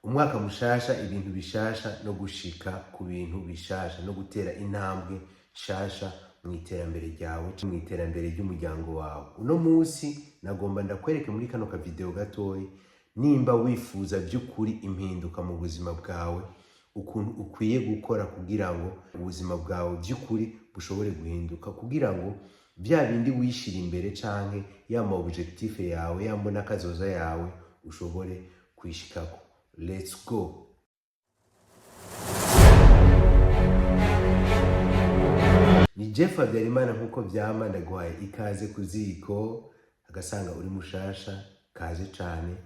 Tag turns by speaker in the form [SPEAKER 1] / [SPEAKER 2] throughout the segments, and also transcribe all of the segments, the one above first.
[SPEAKER 1] umwaka mushasha, ibintu bishasha no gushika ku bintu bishasha no gutera intambwe shasha mu iterambere ryawe, mu iterambere ry'umuryango wawe. Uno munsi nagomba ndakwereke muri kano ka video gatoyi nimba wifuza by'ukuri impinduka mu buzima bwawe, ukuntu ukwiye gukora kugira ngo ubuzima bwawe by'ukuri bushobore guhinduka, kugira ngo bya bindi wishira imbere canke ya ma objectif yawe, ya mbona kazoza yawe ushobore kwishikako. Let's go. Ni Jeff Habyarimana nkuko vyama, ndaguhaye ikaze ku ziko, agasanga uri mushasha, kaze cane,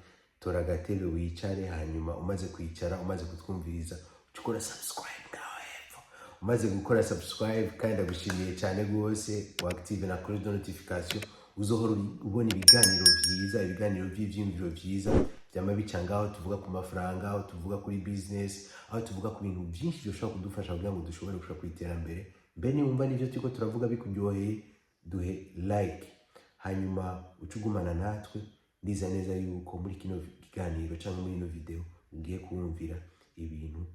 [SPEAKER 1] tora agatebe wicare, hanyuma umaze kwicara, umaze kutwumviriza, ukora subscribe ngaho hepfo. Umaze gukora subscribe kandi ndagushimiye cyane gose, uactive na cloche de notification, uzohora ubona ibiganiro vyiza, ibiganiro vy'ivyumviro vyiza byama bicangaho, tuvuga ku mafaranga, aho tuvuga kuri business, aho tuvuga ku bintu byinshi byoshobora kudufasha kugira ngo dushobore gushaka kwiterambere. Mbe niwumva nivyo turiko turavuga bikuryoheye, duhe like, hanyuma ucugumana natwe. Ndiza neza yuko muri kino kiganiro cyangwa muri ino video ugiye kumvira ibintu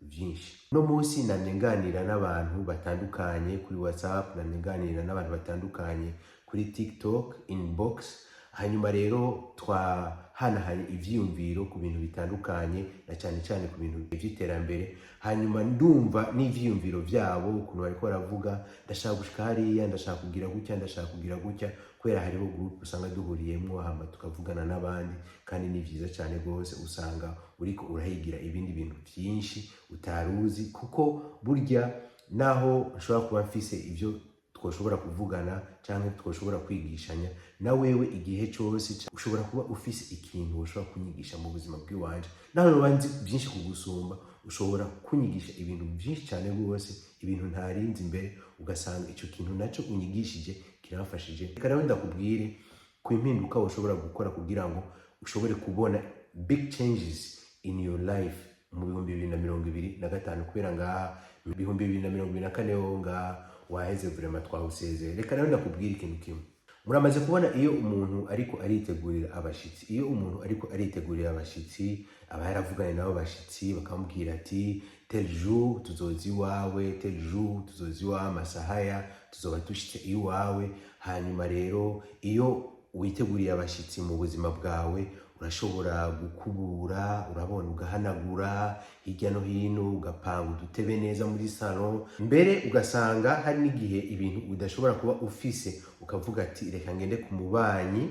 [SPEAKER 1] byinshi. No munsi nanenganira n'abantu batandukanye kuri WhatsApp, nanenganira n'abantu batandukanye kuri TikTok inbox, hanyuma rero twahanahanye ivyiyumviro ku bintu bitandukanye, na cyane cyane ku bintu by'iterambere. Hanyuma ndumva n'ivyiyumviro vyabo ukuntu bariko baravuga, ndashaka gushika hariya, ndashaka kugira gutya, ndashaka kugira gutya, kubera hariho group usanga duhuriyemwo hama tukavugana n'abandi, kandi ni vyiza cyane gose. Usanga uriko urahigira ibindi bintu byinshi utaruzi, kuko burya naho ushobora kuba mfise ivyo twoshobora kuvugana cyangwa twoshobora kwigishanya, na wewe igihe cyose ushobora kuba ufise ikintu ushobora kunyigisha mu buzima bw'iwanje. Naho nubanzi byinshi kugusumba, ushobora kunyigisha ibintu byinshi cyane gose, ibintu ntarinzi imbere, ugasanga ico kintu naco unyigishije kirafashije. Reka rero ndakubwire ku impinduka ushobora gukora kugira ngo ushobore kubona big changes in your life mu 2025, kubera ngaha 2024 ho ngaha waheze vraiment twawusezeye. Reka rero ndakubwira ikintu kimwe. Muramaze kubona iyo umuntu ariko aritegurira abashitsi, iyo umuntu ariko aritegurira abashitsi, aba yaravuganye nabo bashitsi, bakamubwira ati tel jour tuzozi wawe, tel jour tuzozi wa amasahaya, tuzoba dushitse iwawe. Hanyuma rero iyo witeguriye abashitsi mu buzima bwawe, urashobora gukubura, urabona, ugahanagura hirya no hino, ugapanga udutebe neza muri salon. Mbere ugasanga hari n'igihe ibintu udashobora kuba ufise, ukavuga ati reka ngende ku mubanyi,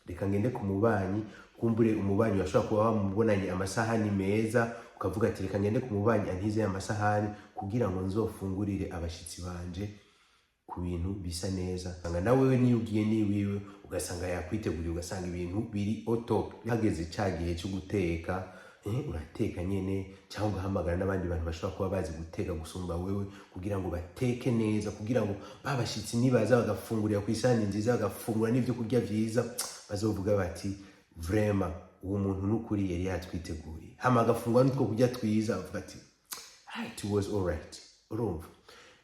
[SPEAKER 1] reka ngende ku mubanyi, kumbure umubanyi washobora kuba wamubonanye amasahani meza, ukavuga ati reka ngende ku mubanyi antize amasahani kugira ngo nzofungurire abashitsi banje ku bintu bisa neza. Sanga nawe niyo ugiye niwiwe ugasanga yakwiteguriye, ugasanga ibintu biri top. Hageze cyagihe cyo guteka, urateka nyene, cyangwa ugahamagara n'abandi bantu bashobora kuba bazi guteka gusumba wewe, kugira ngo bateke neza, kugira ngo babashitsi nibaza bagafungurira ku isahani nziza, bagafungura n'ivyo kurya vyiza, bazovuga bati vraiment uwo muntu n'ukuri yari yatwiteguriye. Hama agafungura n'utwo kurya twiza, avuga ati it was alright. Urumva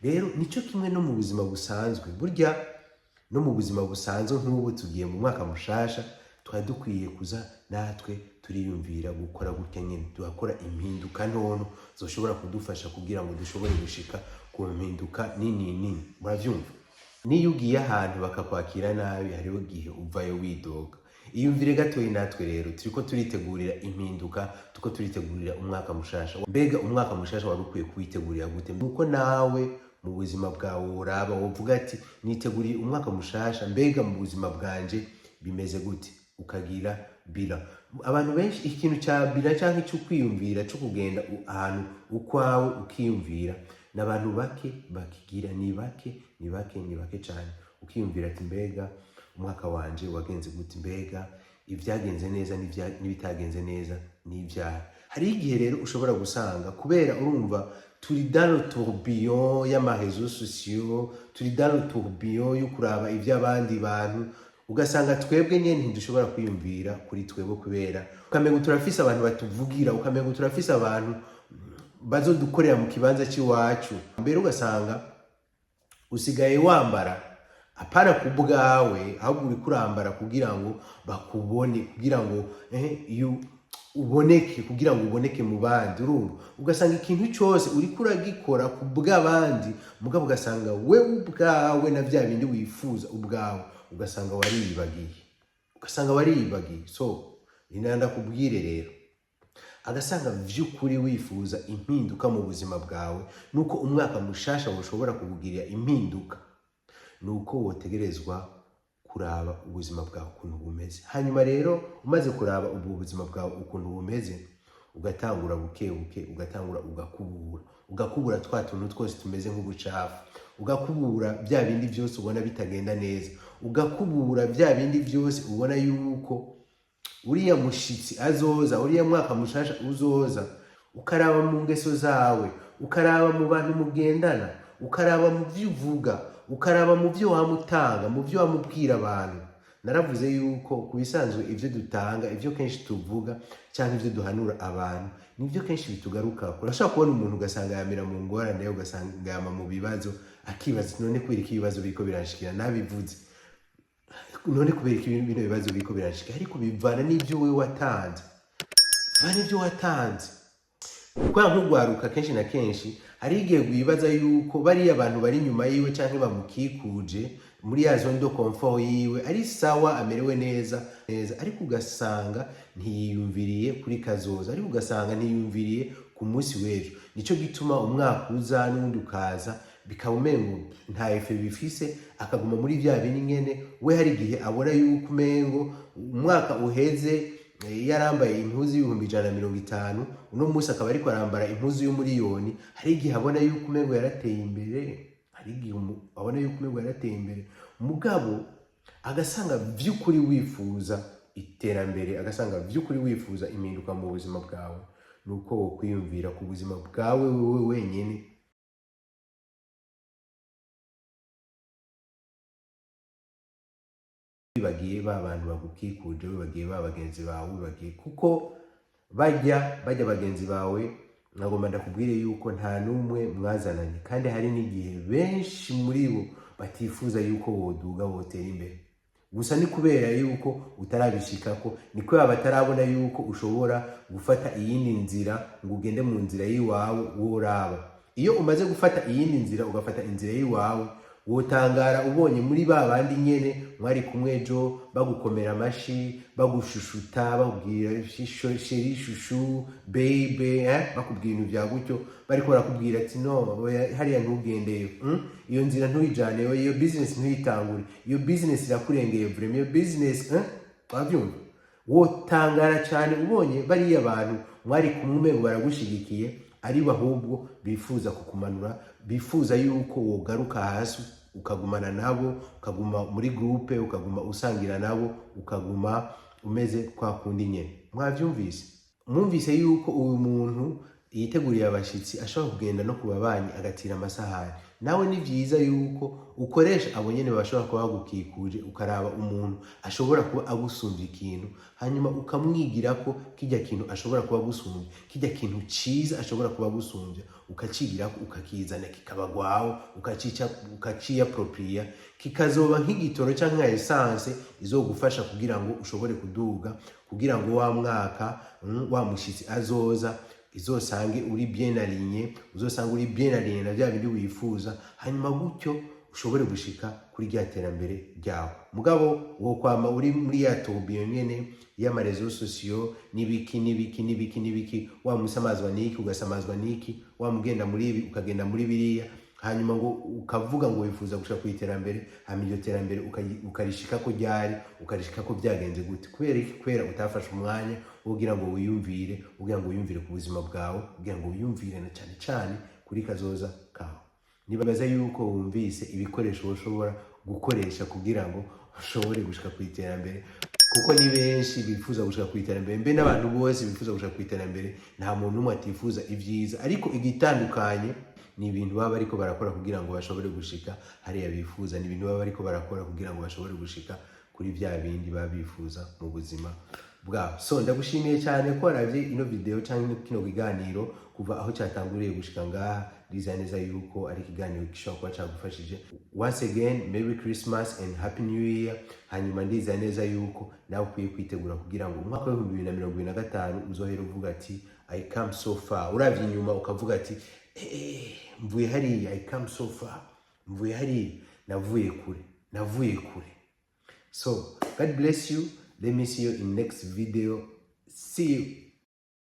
[SPEAKER 1] rero nico kimwe no mu buzima busanzwe. Burya no mu buzima busanzwe nk'ubu tugiye mu mwaka mushasha, twari dukwiye kuza natwe turiyumvira gukora gutya nyene, tugakora impinduka ntono zoshobora kudufasha kugira ngo dushobore gushika ku mpinduka nini. Muravyumva? Niyo ugiye ahantu bakakwakira nabi, hariho gihe uvayo widoga. Iyumvire gatoyi natwe rero turiko turitegurira impinduka, tuko turitegurira umwaka mushasha. Mbega umwaka mushasha wari ukwiye kwitegurira gute? Nuko nawe mu buzima bwawe uraba wovuga ati niteguriye umwaka mushasha, mbega mu buzima bwanje bimeze gute? Ukagira bila. Abantu benshi ikintu cya bila cyangwa cyo kwiyumvira, cyo kugenda ahantu ukwawe ukiyumvira, n'abantu bake bakigira, ni bake cyane. Ukiyumvira ati mbega umwaka wanje wagenze gute, mbega ibyagenze neza n'ibitagenze neza n'ibyaha. Hari igihe rero ushobora gusanga, kubera urumva turi dans le tourbillon y'amareseaux sociaux, turi dans le tourbillon yo kuraba iby'abandi bantu, ugasanga twebwe nyene ntidushobora kwiyumvira kuri twebwe, kubera ukamengo turafise abantu batuvugira, ukamengo turafise abantu bazodukorera mu kibanza cy'iwacu. Mbere ugasanga usigaye wambara apana kubwawe, ahubwo uri kurambara kugira ngo bakubone, kugira ngo uboneke, kugira ngo uboneke mu bandi. Urumva, ugasanga ikintu cyose uriko uragikora ku bw'abandi, mugabo ugasanga wewe ubwawe na bya bindi wifuza ubwawe ugasanga wariyibagiye. So inanda kubwire rero, agasanga vy'ukuri wifuza impinduka mu buzima bwawe, nuko umwaka mushasha ushobora kukugirira impinduka, nuko wotegerezwa kuraba ubuzima bwawe ukuntu bumeze. Hanyuma rero umaze kuraba ubwo buzima bwawe ukuntu bumeze, ugatangura buke ugatangura ugakubura twa tuntu twose tumeze nk'ubucafu, ugakubura bya bindi byose ubona bitagenda neza, ugakubura bya bindi byose ubona yuko uriya mushitsi azoza, uriya mwaka mushasha uzoza, ukaraba mu ngeso zawe, ukaraba mu bantu mugendana, ukaraba mu byo uvuga, ukaraba mu byo wamutanga, mu byo wamubwira abantu. Naravuze yuko kubisanzwe ivyo dutanga, ivyo kenshi tuvuga cyangwa ivyo duhanura abantu, nivyo kenshi bitugaruka. Urashobora kubona umuntu ugasanga yamira mu ngorane, ugasanga yama mu bibazo, akibaza none kubera iki ibibazo biriko biranshikira, nabivuze none kubera iki bino bibazo biriko biranshikira, ariko bivana n'ivyo wewe watanze. Kwa nkugwaruka kenshi na kenshi hari igihe wibaza yuko bariya abantu bari nyuma yiwe canke bamukikuje muri ya zone de confort yiwe ari sawa, amerewe neza, ariko ugasanga ntiyiyumviriye kuri kazoza, ariko ugasanga ntiyiyumviriye ku munsi w'ejo. Nico gituma umwaka uza n'undi ukaza bikaba umengo nta efe bifise, akaguma muri vya bindi nyene. We hari igihe abona yuko umengo umwaka uheze yarambaye impuzu y'ibihumbi 150, uno munsi akaba ariko arambara impuzu y'umuriyoni. Hari igihe abona yuko umengo yarateye imbere, mugabo agasanga vy'ukuri wifuza iterambere, agasanga vy'ukuri wifuza impinduka mu buzima bwawe, nuko wo kwiyumvira ku buzima bwawe wewe wenyene, wibagiye ba bantu bagukikuje, wibagiye ba bagenzi bawe, wibagiye kuko bajya bagenzi bawe, nagomba ndakubwire yuko nta numwe mwazananye, kandi hari n'igihe benshi muri bo batifuza yuko woduga wotera imbere. Gusa ni kubera yuko utarabishikako, ni kubera batarabona yuko ushobora gufata iyindi nzira ngo ugende mu nzira yiwawe woraba. Iyo umaze gufata iyindi nzira, ugafata inzira yiwawe, wotangara ubonye muri ba bandi nyene mwari kumwe ejo bagukomera amashi, bagushushuta, bakubwira sheri shushu baby, bakubwira ibintu bya gutyo, bariko barakubwira ati no hariya ntugendeyo, iyo nzira ntuyijane, iyo business ntuyitangure, iyo business irakurengeye vraiment, iyo business wabyumva. Wotangara cyane ubonye bariya abantu mwari kumwe baragushigikiye, ari bahubwo bifuza kukumanura, bifuza yuko wogaruka hasi ukagumana nabo, ukaguma muri groupe, ukaguma usangira nabo, ukaguma umeze kwa kundi nyene. Mwumvise yuko uyu muntu yiteguriye abashitsi ashobora kugenda no kubabanyi agatira amasahani. Nawe ni byiza yuko ukoresha abo nyene bashobora kuba bagukikuje, ukaraba umuntu ashobora kuba agusumbya ikintu, hanyuma ukamwigira ko kijya kintu ashobora kuba agusumbya, kijya kintu ciza ashobora kuba agusumbya, ukacigira ko ukakizana kikabagwaho, ukaciya appropriate, kikazoba nk'igitoro canke nka essence izogufasha kugira ngo ushobore kuduga, kugira ngo wa mwaka wa mushitsi azoza izosange uri bien aligné, uzosanga uri bien aligné na bya bindi wifuza, hanyuma gutyo ushobore gushika kuri rya terambere ryawe. Mugabo wo kwama uri muri ya tourbillon nyene y'amarezo sociaux nibiki, wa musamazwa niki ugasamazwa niki, wa mugenda muri ibi ukagenda muri biriya, hanyuma ngo ukavuga ngo wifuza gushaka ku iterambere, hama iryo terambere ukarishika ko ryari, ukarishika ko byagenze gute. Kubera utafashe umwanya ugira ngo wiyumvire, ugira ngo wiyumvire ku buzima bwawe, ugira ngo wiyumvire na cyane kuri kazoza kawe. Nibaza yuko wumvise ibikoresho ushobora gukoresha kugira ngo ushobore gushika ku iterambere, kuko ni benshi bifuza gushika ku iterambere, mbe n'abantu bose bifuza gushika ku iterambere, nta muntu umwe atifuza ibyiza, ariko igitandukanye ni ibintu baba bariko barakora kugira ngo bashobore gushika hariya bifuza, ni ibintu baba bariko barakora kugira ngo bashobore gushika kuri vya bindi baba bifuza mu buzima bwabo. So ndagushimiye cyane ko waravye ino video cyangwa kino kiganiro kuva aho cyatanguriye gushika ngaha. ndizera neza yuko ari ikiganiro gishobora kuba cyagufashije. Once again, Merry Christmas and Happy New Year. Hanyuma ndizera neza yuko nawe ukwiye kwitegura kugira ngo umwaka wa 2025 uzohera uvuga ati I come so far. Uravye inyuma ukavuga ati mvuye hariya, I come so far. Mvuye hariya, navuye kure. So, God bless you. Let me see you in next video. See you.